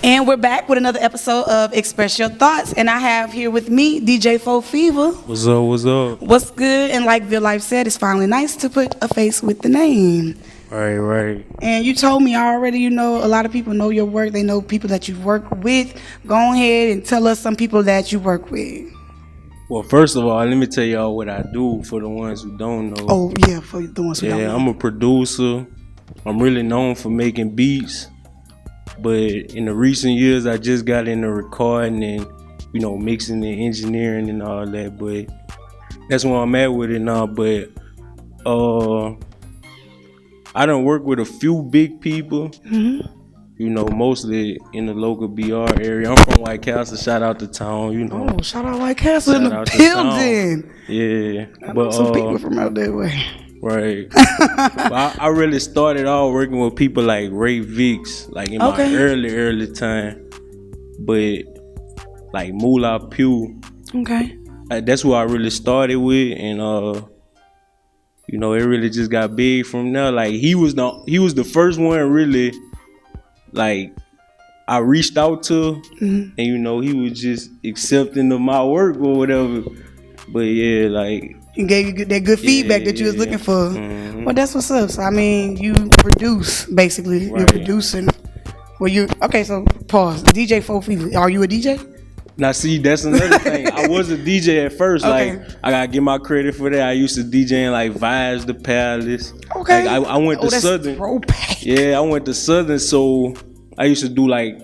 And we're back with another episode of Express Your Thoughts. And I have here with me DJ 4 Fever. What's up, what's up? What's good? And like Bill Life said, it's finally nice to put a face with the name. Right. And you told me already, you know, a lot of people know your work. They know people that you work with. Go ahead and tell us some people that you work with. Well, first of all, let me tell y'all what I do for the ones who don't know. Oh, yeah, for the ones who don't know. Yeah, I'm a producer. I'm really known for making beats. But in the recent years, I just got into recording and, you know, mixing and engineering and all that. But that's where I'm at with it now. But I done work with a few big people. Mm-hmm. You know, mostly in the local BR area. I'm from White Castle. Shout out to town, you know. Oh, shout out White Castle in the building. Yeah. I know some people from out that way. Right. But I really started off working with people like Ray Vicks, like in my early time. But like Moolah Pugh. Okay. That's who I really started with, and you know, it really just got big from there. Like he was the first one really, like, I reached out to, and you know, he was just accepting of my work or whatever. But yeah, like, he gave you that good feedback that you was looking for. Mm-hmm. Well, that's what's up. So I mean, you produce basically. Right. You're producing. Well, so pause. DJ 4 Fever. Are you a DJ? Now see, that's another thing. I was a DJ at first. Okay. Like, I gotta give my credit for that. I used to DJ in like Vibes, the Palace. Okay. Like, I went to Southern. Yeah, I went to Southern, so I used to do like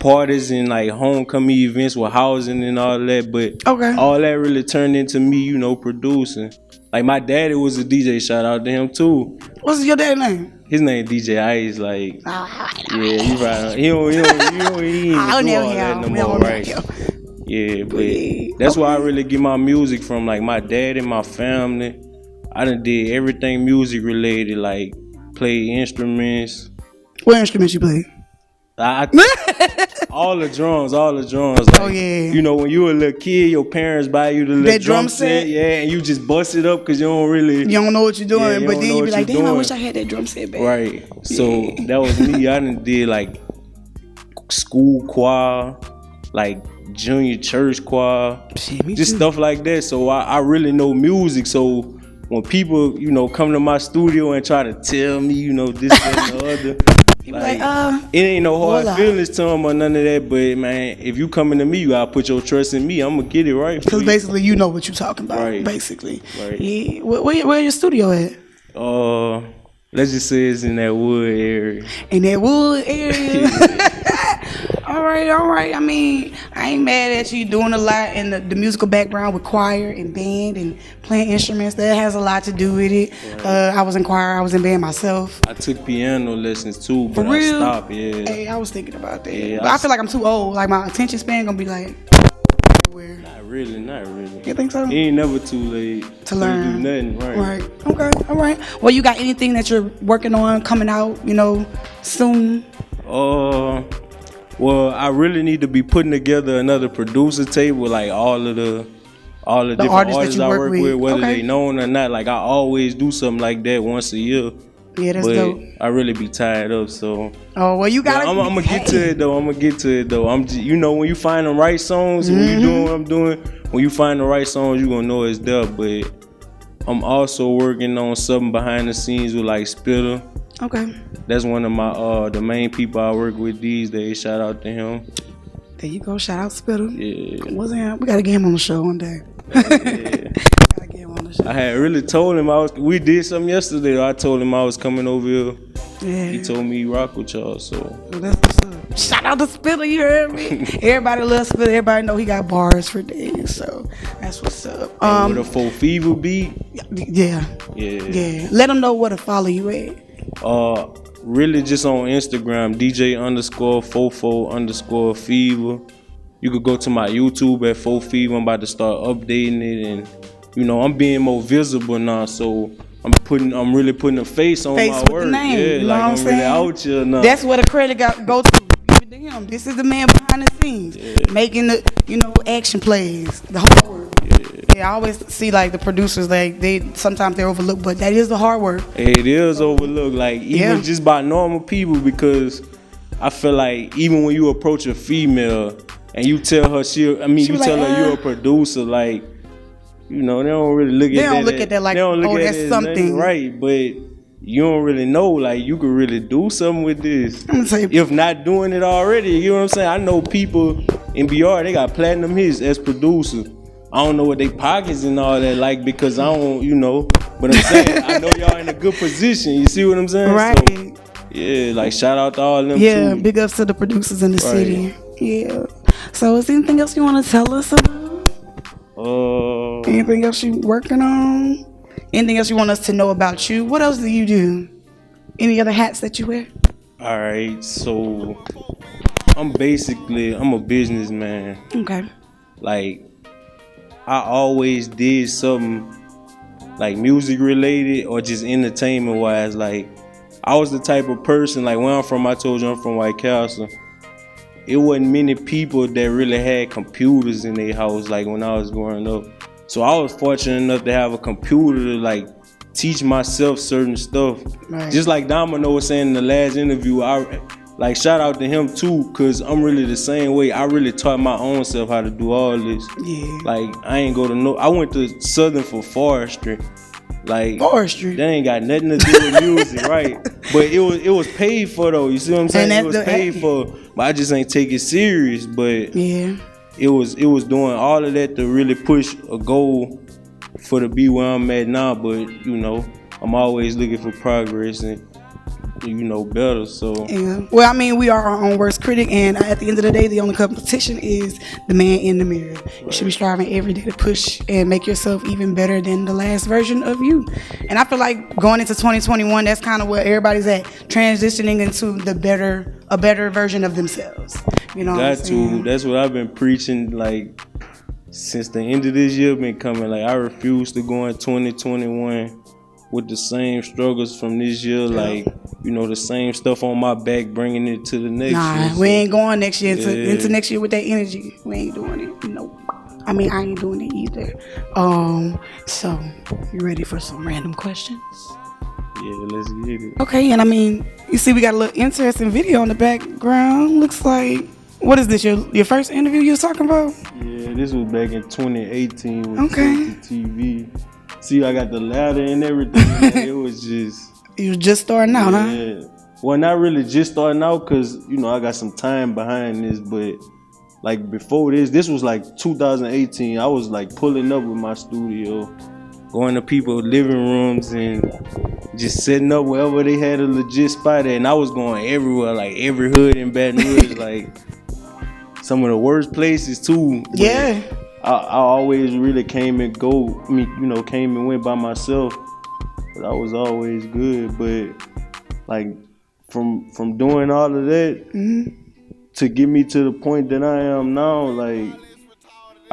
parties and like homecoming events with housing and all that. But all that really turned into me, you know, producing. Like my daddy was a DJ. Shout out to him too. What's your dad's name? His name DJ Ice. Like, yeah, he right. He ain't do all that no more, right? Yeah, but that's where I really get my music from. Like my dad and my family. I done did everything music related, like play instruments. What instruments you play? All the drums. Like, you know, when you were a little kid, your parents buy you the little drum set, and you just bust it up because you don't know what you're doing. But then you be like, damn, I wish I had that drum set back. Right. So that was me. I done did like school choir, like junior church choir, just stuff like that. So I really know music. So when people, you know, come to my studio and try to tell me, you know, this, that, and the other. Like, it ain't no hard feelings to them or none of that, but man, if you coming to me, you gotta put your trust in me. I'm gonna get it right. Because basically, you know what you're talking about. Right. Basically, right. Yeah. Where your studio at? Let's just say it's in that wood area. In that wood area. All right. I mean, I ain't mad at you doing a lot in the musical background with choir and band and playing instruments. That has a lot to do with it. Right. I was in choir. I was in band myself. I took piano lessons too, but For real? I stopped. Yeah. Hey, I was thinking about that. Yeah, but I feel like I'm too old. Like my attention span gonna be like. Not really. You think so? It ain't never too late to learn. Do nothing. Right. Okay. All right. Well, you got anything that you're working on coming out? You know, soon. Well, I really need to be putting together another producer tape with like all the different artists I work with, whether they known or not. Like I always do something like that once a year. Yeah, that's dope. I really be tired up, so. Oh well, you got. I'm gonna get to it though. I'm just, you know, when you find the right songs, when you doing what I'm doing, when you find the right songs, you gonna know it's there. But I'm also working on something behind the scenes with like Spitter. Okay. That's one of my the main people I work with these days. Shout out to him. There you go. Shout out Spitter. Yeah. We gotta get him on the show one day. Yeah. I had really told him we did something yesterday. I told him I was coming over here. Yeah. He told me he rock with y'all, so. Well, that's what's up. Shout out to Spitter, you heard me? Everybody loves Spitter. Everybody know he got bars for days, so that's what's up. With a 4 Fever beat? Yeah. Let them know where to follow you at. Really just on Instagram, DJ_44_fever. You could go to my YouTube at 4 Fever. I'm about to start updating it, and you know, I'm being more visible now, so I'm really putting a face on my work. The name, yeah, you know like what I'm I'm saying? really out here now. That's where the credit go to. Give it to him. This is the man behind the scenes, making the action plays, the hard work. Yeah, I always see like the producers, like sometimes they're overlooked, but that is the hard work. It is overlooked, like even just by normal people, because I feel like even when you approach a female and you tell her you tell her you're a producer, like, you know, they don't really look at that. They don't look at that like, oh, that's something. Right, but you don't really know, like, you could really do something with this. I'm gonna say, if not doing it already, you know what I'm saying? I know people in BR, they got platinum hits as producers. I don't know what they pockets and all that like, because I don't, you know, but I'm saying, I know y'all in a good position. You see what I'm saying? Right. So, yeah, like, shout out to all of them too. Yeah, big ups to the producers in the city. Yeah. So is there anything else you want to tell us about? Anything else you working on? Anything else you want us to know about you? What else do you do? Any other hats that you wear? All right, so I'm a businessman. Okay. Like, I always did something like music related or just entertainment wise. Like, I was the type of person, like, where I'm from, I told you I'm from White Castle. It wasn't many people that really had computers in their house, like, when I was growing up. So I was fortunate enough to have a computer to, like, teach myself certain stuff. Right. Just like Domino was saying in the last interview, I like, shout out to him too, cause I'm really the same way. I really taught my own self how to do all this. Yeah. Like, I ain't go to I went to Southern for forestry. Like, forestry. They ain't got nothing to do with music, right? But it was paid for though. You see what I'm saying? It was paid for, but I just ain't take it serious. But yeah, it was doing all of that to really push a goal for to be where I'm at now. But, you know, I'm always looking for progress and, you know, better. So yeah. Well, I mean, we are our own worst critic, and at the end of the day, the only competition is the man in the mirror. Right. You should be striving every day to push and make yourself even better than the last version of you. And I feel like going into 2021, that's kind of where everybody's at, transitioning into a better version of themselves. You know, that's what I've been preaching, like, since the end of this year been coming. Like, I refuse to go in 2021 with the same struggles from this year, like, you know, the same stuff on my back, bringing it to the next year. So, we ain't going next year into next year with that energy. We ain't doing it. No, I mean, I ain't doing it either. So you ready for some random questions? Yeah, let's get it. Okay, and I mean, you see, we got a little interesting video in the background. Looks like, what is this? Your first interview you was talking about? Yeah, this was back in 2018 with TV. See, I got the ladder and everything. Man. It was just... You was just starting out, huh? Yeah. Well, not really just starting out, because, you know, I got some time behind this. But, like, before this was like 2018. I was, like, pulling up with my studio, going to people's living rooms and just setting up wherever they had a legit spot at. And I was going everywhere, like, every hood in Baton Rouge, like, some of the worst places, too. But yeah. I always really came and went by myself, but I was always good. But, like, from doing all of that to get me to the point that I am now, like,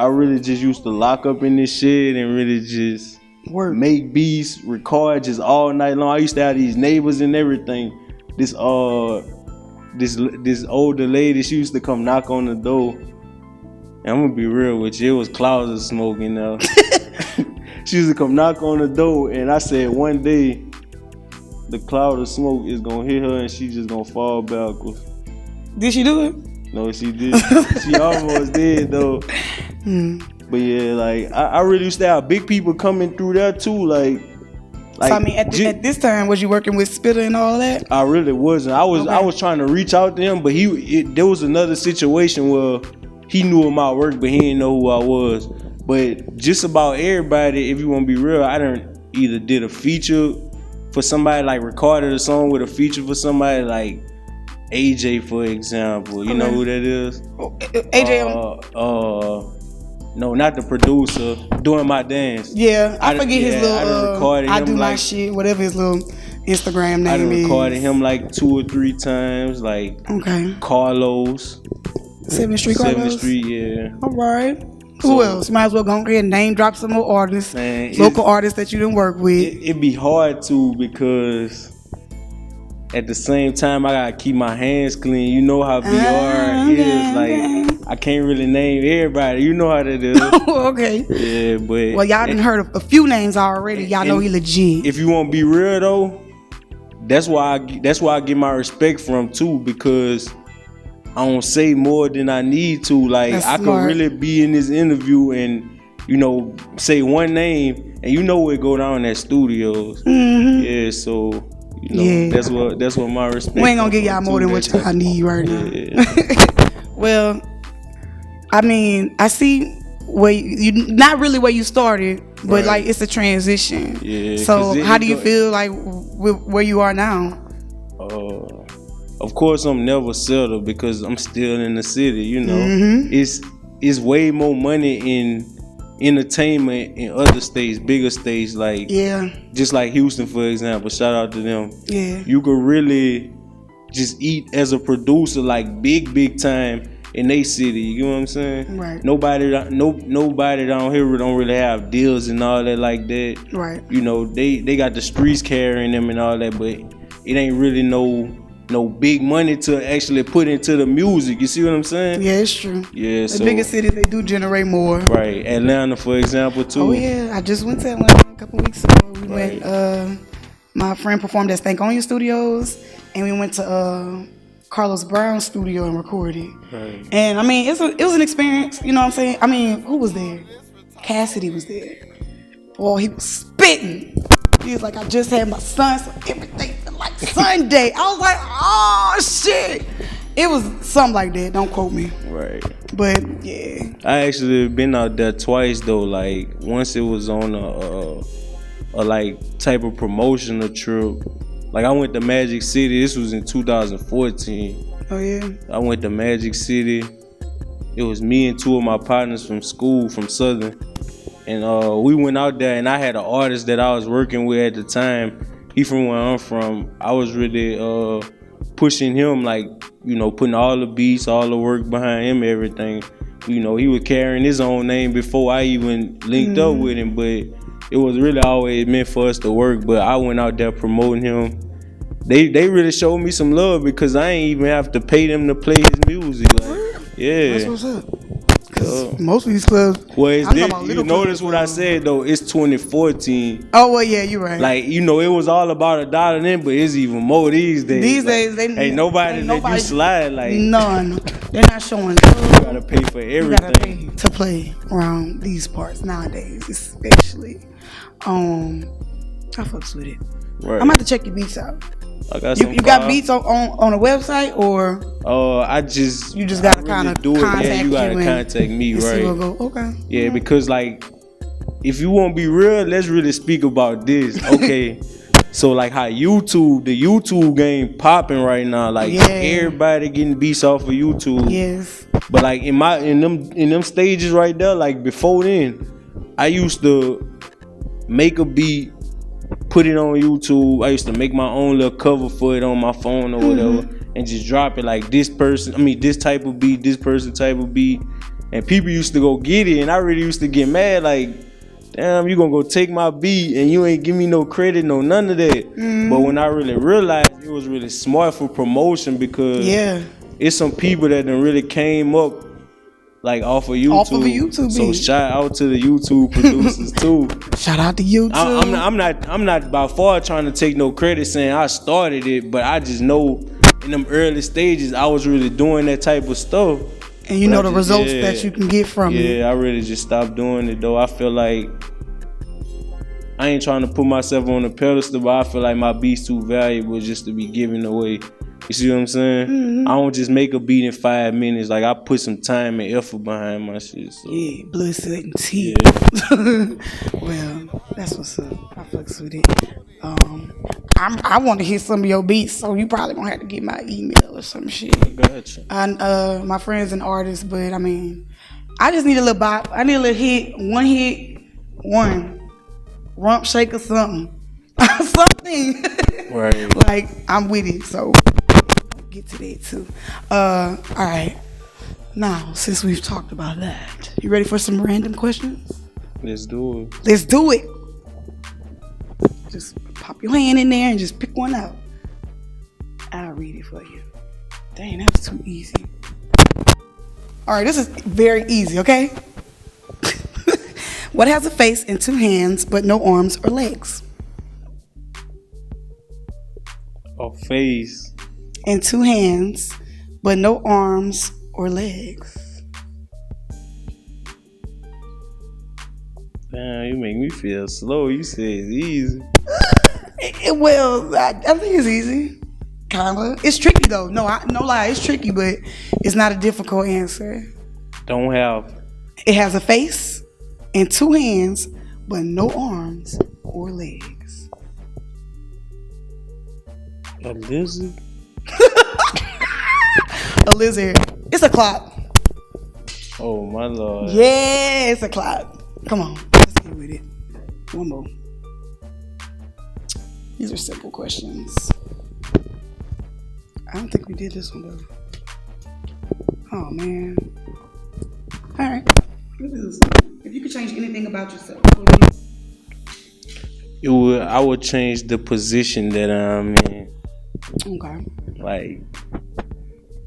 I really just used to lock up in this shit and really just make beats, record just all night long. I used to have these neighbors and everything. This older lady, she used to come knock on the door. And I'm gonna be real with you, it was clouds of smoke, you know. She used to come knock on the door, and I said one day the cloud of smoke is gonna hit her and she's just gonna fall backwards. Did she do it? No, she did. She almost did though. But yeah, like, I really used to have big people coming through there too, like so, I mean, at this time, was you working with Spitter and all that? I really wasn't. I was trying to reach out to him, but there was another situation where he knew of my work, but he didn't know who I was. But just about everybody, if you want to be real, I done either did a feature for somebody, like recorded a song with a feature for somebody, like AJ, for example. You know who that is? AJ. No, not the producer. Doing My Dance. Yeah, I forget his little. I do my shit, whatever his little Instagram name is. I recorded him like 2 or 3 times, like Carlos. 7th Street Carlos? 7th Street, yeah. All right. Who else? You might as well go ahead and name drop some more artists, local artists that you didn't work with. It'd be hard to, because at the same time I gotta keep my hands clean. You know how BR is. Like, I can't really name everybody. You know how that is. Okay. Yeah, but well, y'all done heard of a few names already. Y'all know he legit. If you want to be real though, that's why I get my respect from too, because I don't say more than I need to. Like, That's I could smart. really be in this interview and, you know, say one name and you know what go down at studios. Mm-hmm. Yeah, so you know, that's what my respect. We ain't gonna give y'all more than what y'all need right now. Well, I mean, I see where you not really where you started, but like it's a transition. Yeah. So how do you feel like where you are now? Of course, I'm never settled because I'm still in the city. You know, it's way more money in entertainment in other states, bigger states, like just like Houston, for example. Shout out to them. Yeah, you could really just eat as a producer, like big time in they city. You know what I'm saying? Right. Nobody down here don't really have deals and all that like that. Right. You know, they got the streets carrying them and all that, but it ain't really no big money to actually put into the music. You see what I'm saying? Yeah, it's true. Yeah, the bigger cities, they do generate more. Right. Atlanta, for example, too. Oh yeah, I just went to Atlanta a couple weeks ago. We went. My friend performed at Stankonia Studios, and we went to Carlos Brown's studio and recorded. Right. And I mean, it was an experience. You know what I'm saying? I mean, who was there? Cassidy was there. Boy, he was spitting. He was like, I just had my son, so everything felt like Sunday. I was like, oh shit. It was something like that. Don't quote me. Right. But yeah. I actually been out there twice though. Like once it was on a like type of promotional trip. Like I went to Magic City. This was in 2014. Oh yeah. I went to Magic City. It was me and two of my partners from school from Southern. And we went out there and I had an artist that I was working with at the time. He from where I'm from. I was really pushing him, like, you know, putting all the beats, all the work behind him, everything. You know, he was carrying his own name before I even linked up with him, but it was really always meant for us to work. But I went out there promoting him. They really showed me some love because I ain't even have to pay them to play his music. Like, yeah. That's what's up. Most of these clubs. Well, you notice what I said though. It's 2014. Oh well, yeah, you're right. Like, you know, it was all about $1 then, but it's even more these days. These days, ain't nobody let you slide. Like none. They're not showing. You gotta pay for everything. You gotta pay to play around these parts nowadays, especially. I fucks with it. Right. I'm about to check your beats out. I got you got beats on a website or? You just gotta kind of do it. Contact yeah, you gotta contact me, right? Okay. Yeah, because like, if you want to be real, let's really speak about this. Okay. So like how the YouTube game popping right now. Like everybody getting beats off of YouTube. Yes. But like in them stages right there, like before then, I used to make a beat, put it on YouTube. I used to make my own little cover for it on my phone or whatever, and just drop it like this type of beat, this person type of beat. And people used to go get it, and I really used to get mad, like, damn, you gonna go take my beat and you ain't give me no credit, no none of that. But when I really realized it was really smart for promotion because it's some people that done really came up like off of YouTube. Off of a YouTube so beat. Shout out to the YouTube producers too. Shout out to YouTube. I'm not by far trying to take no credit saying I started it, but I just know in them early stages I was really doing that type of stuff. And you know the results that you can get from it. Yeah, I really just stopped doing it though. I feel like I ain't trying to put myself on a pedestal, but I feel like my beat's too valuable just to be given away. You see what I'm saying? I don't just make a beat in 5 minutes. Like, I put some time and effort behind my shit. So. Yeah, blood, sweat, and tears. Well, that's what's up. I fucks with it. I want to hear some of your beats, so you probably gonna have to get my email or some shit. Gotcha. My friend's an artist, but I mean, I just need a little bop. I need a little hit, one rump shake or something. Something. Right. Like, I'm with it, so get to that too. All right. Now, since we've talked about that, you ready for some random questions? Let's do it. Let's do it. Just pop your hand in there and just pick one out. I'll read it for you. Dang, that was too easy. All right, this is very easy, okay? What has a face and 2 hands but no arms or legs? A face and 2 hands but no arms or legs. Damn, you make me feel slow. You said it's easy. Well, I think it's easy. Kinda. It's tricky though. No lie, it's tricky, but it's not a difficult answer. Don't have. It has a face and 2 hands, but no arms or legs. A lizard? A lizard. It's a clock. Oh my lord. Yeah, it's a clock. Come on, let's get with it. One more. These are simple questions. I don't think we did this one though. Oh man. All right. Let's do this one. If you could change anything about yourself, what would you do? I would change the position that I'm in. Okay. Like,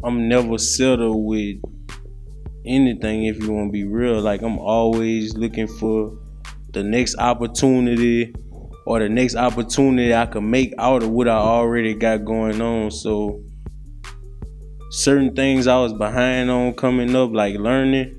I'm never settled with anything, if you want to be real. Like, I'm always looking for the next opportunity or the next opportunity I can make out of what I already got going on. So certain things I was behind on coming up, like learning,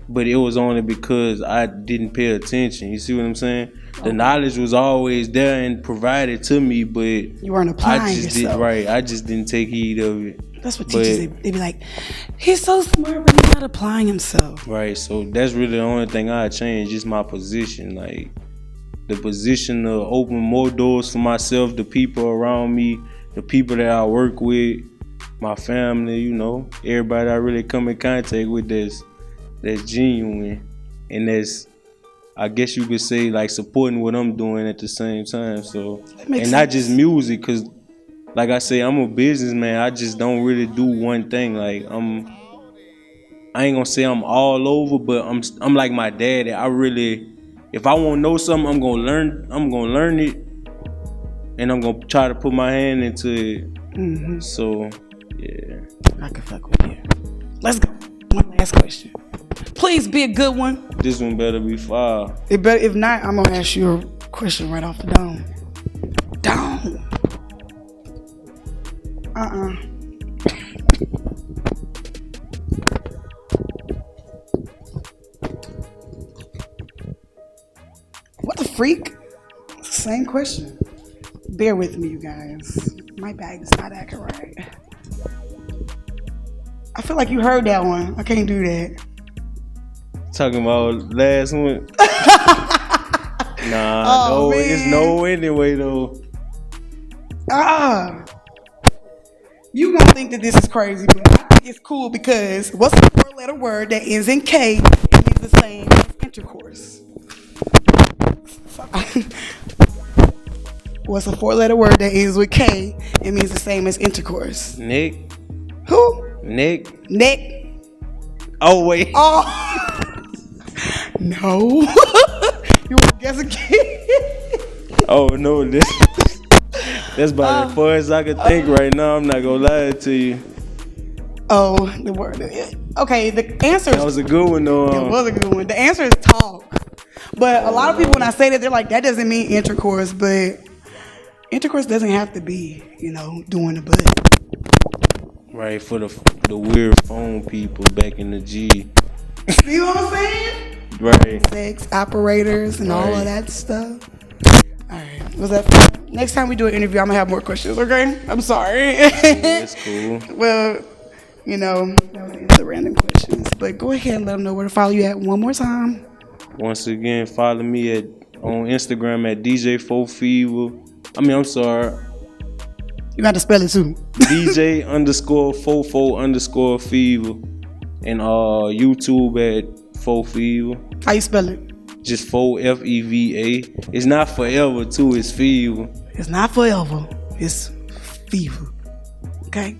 but it was only because I didn't pay attention. You see what I'm saying? The knowledge was always there and provided to me, but you weren't applying yourself. I just didn't take heed of it. That's what teachers, they be like, he's so smart, but he's not applying himself. Right, so that's really the only thing I changed, just my position. Like, the position to open more doors for myself, the people around me, the people that I work with, my family, you know, everybody I really come in contact with that's genuine and that's, I guess you could say, like, supporting what I'm doing at the same time. So, and not just music, because like I say, I'm a businessman. I just don't really do one thing. Like, I ain't gonna say I'm all over, but I'm like my daddy. I really, if I want to know something, I'm gonna learn it, and I'm gonna try to put my hand into it. So, yeah. I can fuck with you. Let's go. One last question. Please be a good one. This one better be fire. It better. If not, I'm gonna ask you a question right off the dome. What the freak? It's the same question. Bear with me, you guys. My bag is not acting right. I feel like you heard that one. I can't do that. Talking about last one? No, man. It's no anyway though. You gonna think that this is crazy, but I think it's cool because what's a 4-letter word that ends in K and means the same as intercourse? What's a 4-letter word that ends with K and means the same as intercourse? Nick. Who? Nick. Oh, wait. Oh. No. You want to guess again? Oh, no. That's about as far as I can think right now. I'm not going to lie to you. Oh, the word. Okay, the answer That was a good one, though. It was a good one. The answer is talk. But a lot of people, when I say that, they're like, that doesn't mean intercourse. But intercourse doesn't have to be, doing the butt. Right, for the weird phone people back in the G. See what I'm saying? Right. Sex operators and all of that stuff. All right. Was that fun? Next time we do an interview, I'm going to have more questions, okay? I'm sorry. That's cool. Well, that was the random questions. But go ahead and let them know where to follow you at one more time. Once again, follow me on Instagram at DJ4Fever. I'm sorry. You got to spell it too. DJ_44_Fever. And YouTube at 4Fever. How you spell it? Just 4FEVA. It's not forever too, it's fever. It's not forever. It's fever. Okay?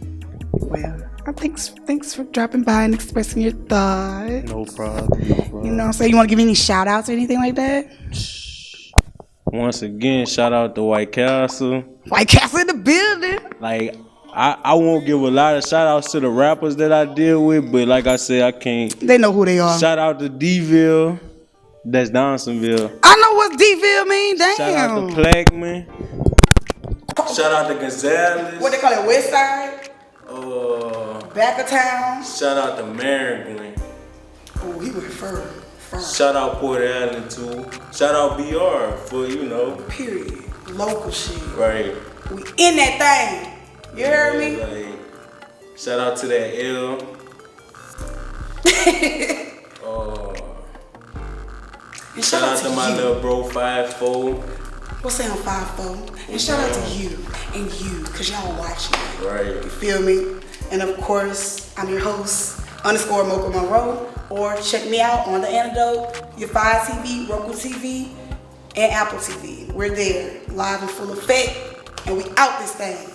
Well, thanks for dropping by and expressing your thoughts. No problem. So you want to give any shout outs or anything like that? Once again, shout out to White Castle. White Castle in the building. Like, I won't give a lot of shout outs to the rappers that I deal with, but like I said, I can't. They know who they are. Shout out to D-Ville. That's Donsonville. I know what D-Ville mean. Damn. Shout out to Plaquemine. Shout out to Gonzales. What they call it, West Side? back of town. Shout out to Maryland. Oh, he went further. Shout out Port Allen too. Shout out BR for, Period. Local shit. Right. We in that thing. You heard me? Like, shout out to that L. And shout out to my little bro 5'4". What's that on 5'4"? And shout out to you and you, cause y'all watching. Right. You feel me? And of course, I'm your host, _ Mocha Monroe. Or check me out on The Antidote, your Fire TV, Roku TV, and Apple TV. We're there, live in full effect, and we out this thing.